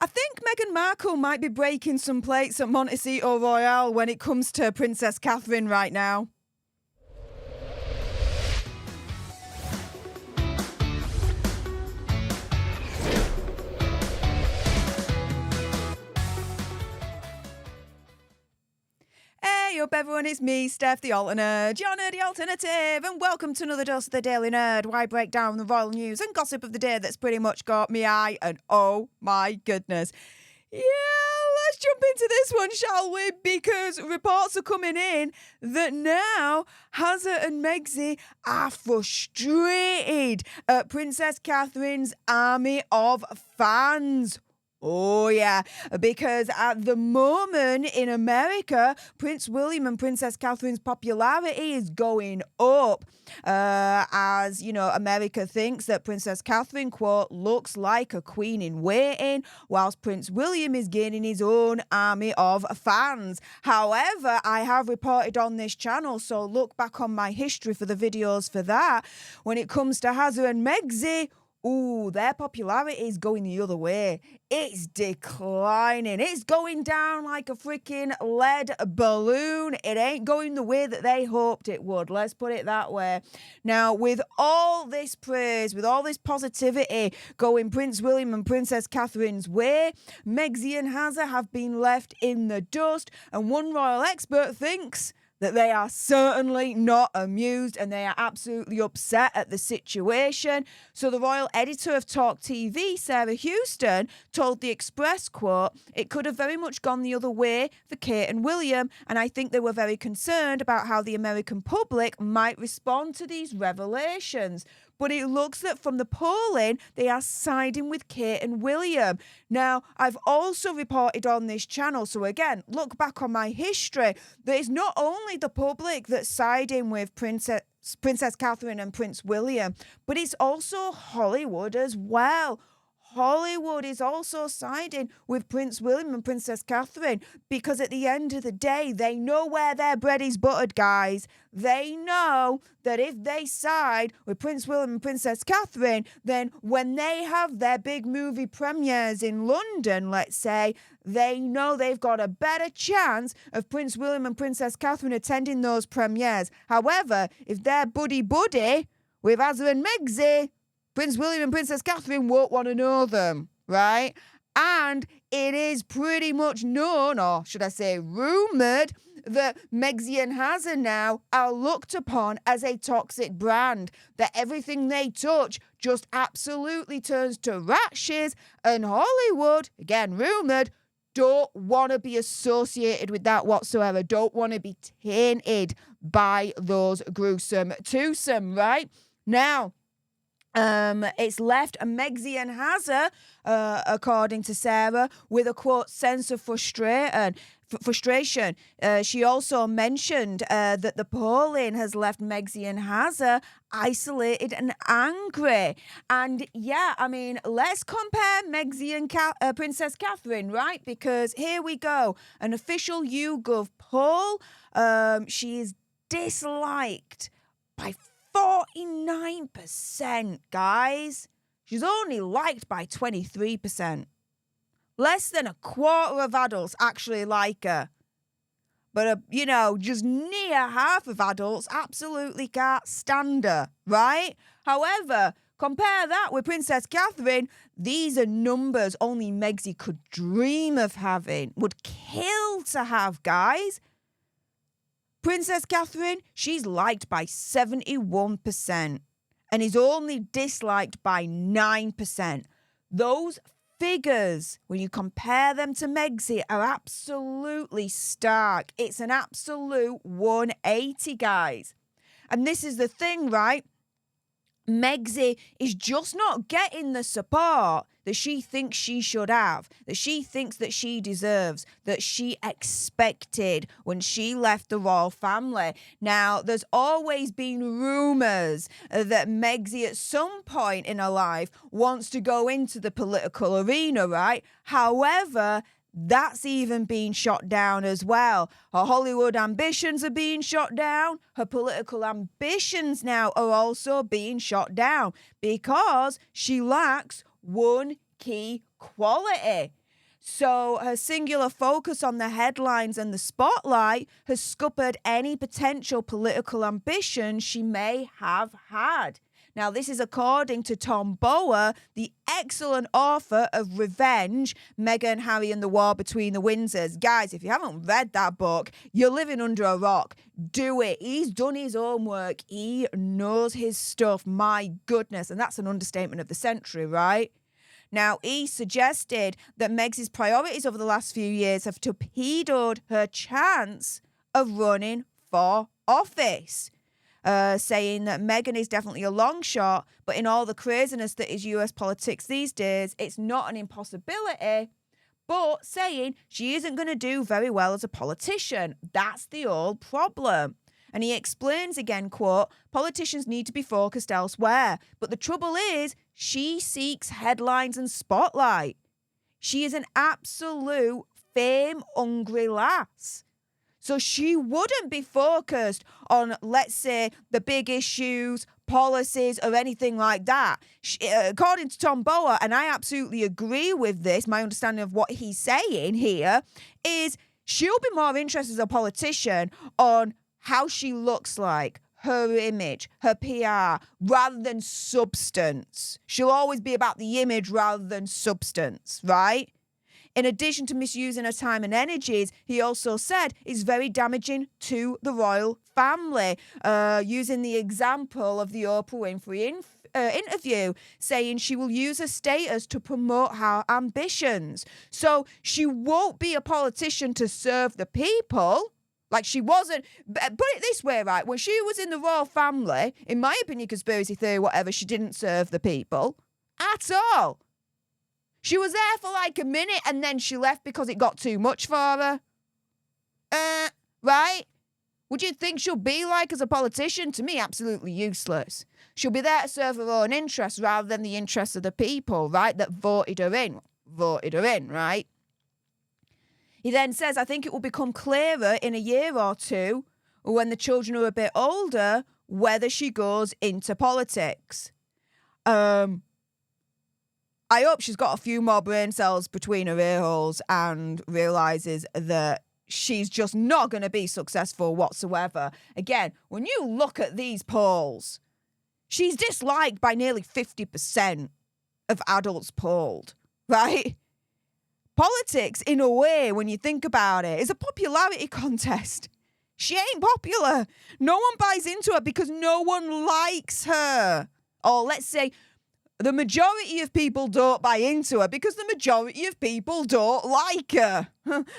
I think Meghan Markle might be breaking some plates at Montecito Royale when it comes to Princess Catherine right now. Hey up everyone, it's me, Stef the Alternate, your nerdy alternative, and welcome to another dose of the Daily Nerd, where I break down the royal news and gossip of the day that's pretty much got me eye, and oh my goodness. Yeah, let's jump into this one, shall we? Because reports are coming in that now Harry and Meghan are frustrated at Princess Catherine's army of fans. Oh, yeah, because at the moment in America, Prince William and Princess Catherine's popularity is going up. As, you know, America thinks that Princess Catherine, quote, looks like a queen in waiting, whilst Prince William is gaining his own army of fans. However, I have reported on this channel, so look back on my history for the videos for that. When it comes to Harry and Meghan, ooh, their popularity is going the other way. It's declining. It's going down like a freaking lead balloon. It ain't going the way that they hoped it would. Let's put it that way. Now, with all this praise, with all this positivity going Prince William and Princess Catherine's way, Meghan and Harry have been left in the dust, and one royal expert thinks that they are certainly not amused and they are absolutely upset at the situation. So the royal editor of Talk TV, Sarah Houston, told The Express, quote, it could have very much gone the other way for Kate and William, and I think they were very concerned about how the American public might respond to these revelations. But it looks that from the polling, they are siding with Kate and William. Now, I've also reported on this channel, so again, look back on my history, that it's not only the public that's siding with Princess Catherine and Prince William, but it's also Hollywood as well. Hollywood is also siding with Prince William and Princess Catherine because at the end of the day, they know where their bread is buttered, guys. They know that if they side with Prince William and Princess Catherine, then when they have their big movie premieres in London, let's say, they know they've got a better chance of Prince William and Princess Catherine attending those premieres. However, if they're buddy-buddy with Harry and Meghan, Prince William and Princess Catherine won't want to know them, right? And it is pretty much known, or should I say rumoured, that Meghan and Harry now are looked upon as a toxic brand, that everything they touch just absolutely turns to rat shiz, and Hollywood, again rumoured, don't want to be associated with that whatsoever, don't want to be tainted by those gruesome twosome, right? Now, it's left Meghan and Harry, according to Sarah, with a, quote, sense of frustration. She also mentioned that the polling has left Meghan and Harry isolated and angry. And yeah, I mean, let's compare Meghan and Princess Catherine, right? Because here we go. An official YouGov poll. She is disliked by 49%, guys. She's only liked by 23%. Less than a quarter of adults actually like her. But, you know, just near half of adults absolutely can't stand her, right? However, compare that with Princess Catherine. These are numbers only Meghan could dream of having, would kill to have, guys. Princess Catherine, she's liked by 71% and is only disliked by 9%. Those figures, when you compare them to Meghan, are absolutely stark. It's an absolute 180, guys. And this is the thing, right? Meghan is just not getting the support that she thinks she should have, that she thinks that she deserves, that she expected when she left the royal family. Now, there's always been rumours that Meghan at some point in her life wants to go into the political arena, right? However, that's even being shot down as well. Her Hollywood ambitions are being shot down. Her political ambitions now are also being shot down because she lacks one key quality. So her singular focus on the headlines and the spotlight has scuppered any potential political ambition she may have had. Now, this is according to Tom Bower, the excellent author of Revenge, Meghan, Harry and the War Between the Windsors. Guys, if you haven't read that book, you're living under a rock. Do it. He's done his homework. He knows his stuff. My goodness. And that's an understatement of the century, right? Now, he suggested that Meg's priorities over the last few years have torpedoed her chance of running for office. Saying that Meghan is definitely a long shot, but in all the craziness that is US politics these days, it's not an impossibility, but saying she isn't going to do very well as a politician. That's the old problem. And he explains again, quote, politicians need to be focused elsewhere, but the trouble is she seeks headlines and spotlight. She is an absolute fame-hungry lass. So she wouldn't be focused on, let's say, the big issues, policies, or anything like that. According to Tom Bower, and I absolutely agree with this, my understanding of what he's saying here is she'll be more interested as a politician on how she looks like, her image, her PR, rather than substance. She'll always be about the image rather than substance, right? In addition to misusing her time and energies, he also said it's very damaging to the royal family, using the example of the Oprah Winfrey interview, saying she will use her status to promote her ambitions. So she won't be a politician to serve the people. Like she wasn't, put it this way, right? When she was in the royal family, in my opinion, conspiracy theory, whatever, she didn't serve the people at all. She was there for like a minute and then she left because it got too much for her. Right? Would you think she'll be like as a politician? To me, absolutely useless. She'll be there to serve her own interests rather than the interests of the people, right, that voted her in, right? He then says, I think it will become clearer in a year or two when the children are a bit older whether she goes into politics. I hope she's got a few more brain cells between her ear holes and realises that she's just not going to be successful whatsoever. Again, when you look at these polls, she's disliked by nearly 50% of adults polled, right? Politics, in a way, when you think about it, is a popularity contest. She ain't popular. No one buys into her because no one likes her. Or let's say the majority of people don't buy into her because the majority of people don't like her.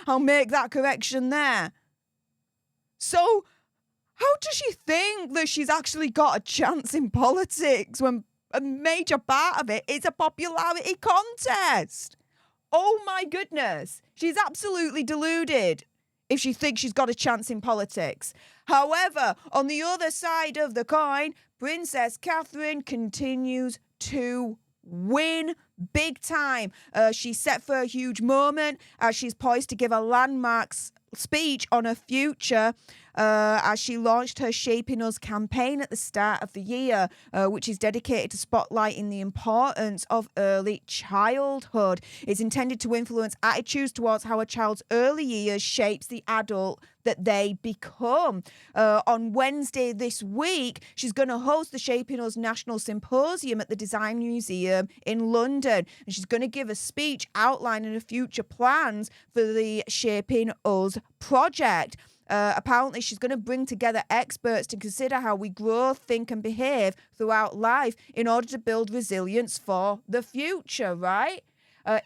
I'll make that correction there. So, how does she think that she's actually got a chance in politics when a major part of it is a popularity contest? Oh my goodness. She's absolutely deluded if she thinks she's got a chance in politics. However, on the other side of the coin, Princess Catherine continues to win big time. She's set for a huge moment as she's poised to give a landmark speech on her future as she launched her Shaping Us campaign at the start of the year, which is dedicated to spotlighting the importance of early childhood. It's intended to influence attitudes towards how a child's early years shapes the adult that they become. On Wednesday this week, she's going to host the Shaping Us National Symposium at the Design Museum in London. And she's going to give a speech outlining her future plans for the Shaping Us project. Apparently, she's going to bring together experts to consider how we grow, think and behave throughout life in order to build resilience for the future, right?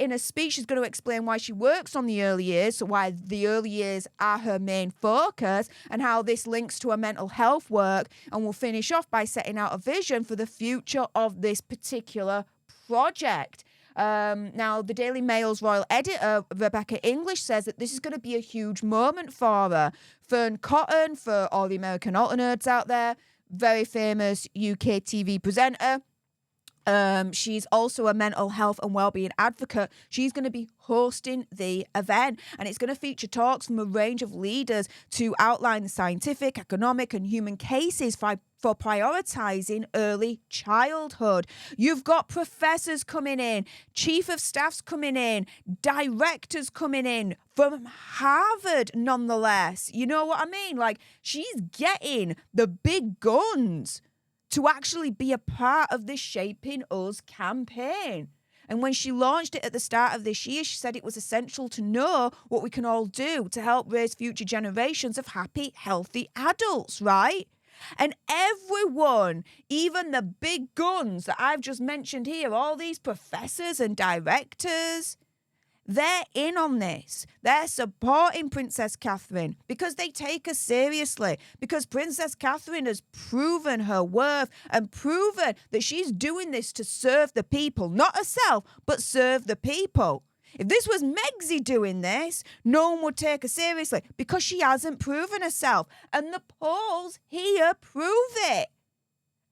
In a speech, she's going to explain why she works on the early years, so why the early years are her main focus, and how this links to her mental health work. And we'll finish off by setting out a vision for the future of this particular project. Now, the Daily Mail's royal editor, Rebecca English, says that this is going to be a huge moment for her. Fern Cotton, for all the American alter nerds out there, very famous UK TV presenter, She's also a mental health and wellbeing advocate. She's going to be hosting the event, and it's going to feature talks from a range of leaders to outline the scientific, economic, and human cases for prioritising early childhood. You've got professors coming in, chief of staffs coming in, directors coming in from Harvard, nonetheless. You know what I mean? Like, she's getting the big guns to actually be a part of this Shaping Us campaign. And when she launched it at the start of this year, she said it was essential to know what we can all do to help raise future generations of happy, healthy adults, right? And everyone, even the big guns that I've just mentioned here, all these professors and directors, they're in on this. They're supporting Princess Catherine because they take her seriously, because Princess Catherine has proven her worth and proven that she's doing this to serve the people, not herself, but serve the people. If this was Megxie doing this, no one would take her seriously because she hasn't proven herself. And the polls here prove it.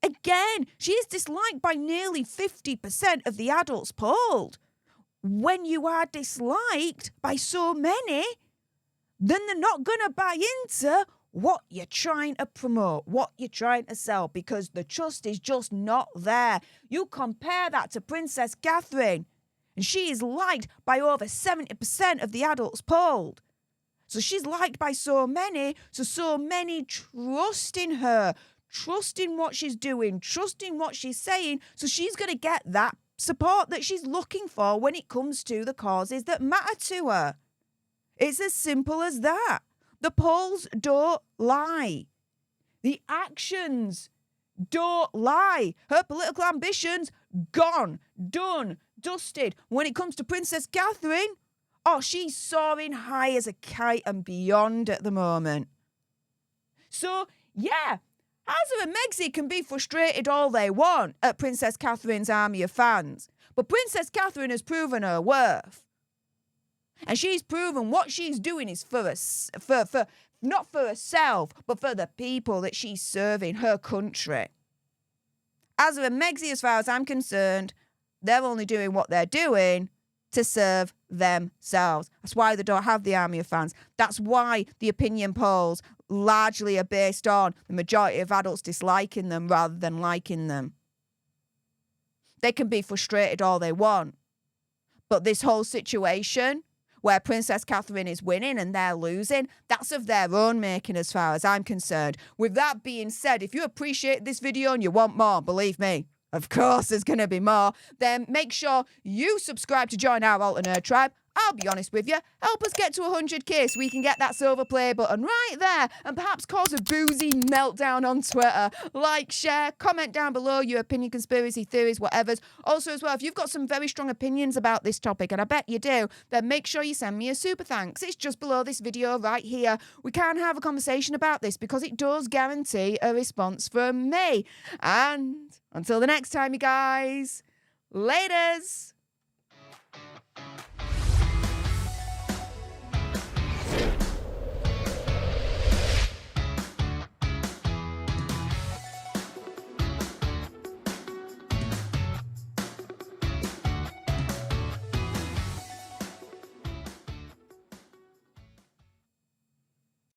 Again, she is disliked by nearly 50% of the adults polled. When you are disliked by so many, then they're not going to buy into what you're trying to promote, what you're trying to sell, because the trust is just not there. You compare that to Princess Catherine, and she is liked by over 70% of the adults polled. So she's liked by so many trust in her, trusting what she's doing, trusting what she's saying, so she's going to get that support that she's looking for when it comes to the causes that matter to her. It's as simple as that. The polls don't lie. The actions don't lie. Her political ambitions, gone, done, dusted. When it comes to Princess Catherine, she's soaring high as a kite and beyond at the moment. So, yeah, Hazza and Megxie can be frustrated all they want at Princess Catherine's army of fans, but Princess Catherine has proven her worth. And she's proven what she's doing is for not for herself, but for the people that she's serving, her country. Hazza and Megxie, as far as I'm concerned, they're only doing what they're doing to serve themselves. That's why they don't have the army of fans. That's why the opinion polls largely are based on the majority of adults disliking them rather than liking them. They can be frustrated all they want, but this whole situation where Princess Catherine is winning and they're losing, that's of their own making as far as I'm concerned. With that being said, if you appreciate this video and you want more, believe me, of course there's going to be more, then make sure you subscribe to join our alternate tribe. I'll be honest with you, help us get to 100k so we can get that silver play button right there and perhaps cause a boozy meltdown on Twitter. Like, share, comment down below your opinion, conspiracy theories, whatever's. Also as well, if you've got some very strong opinions about this topic, and I bet you do, then make sure you send me a super thanks. It's just below this video right here. We can have a conversation about this because it does guarantee a response from me. And until the next time, you guys, laters.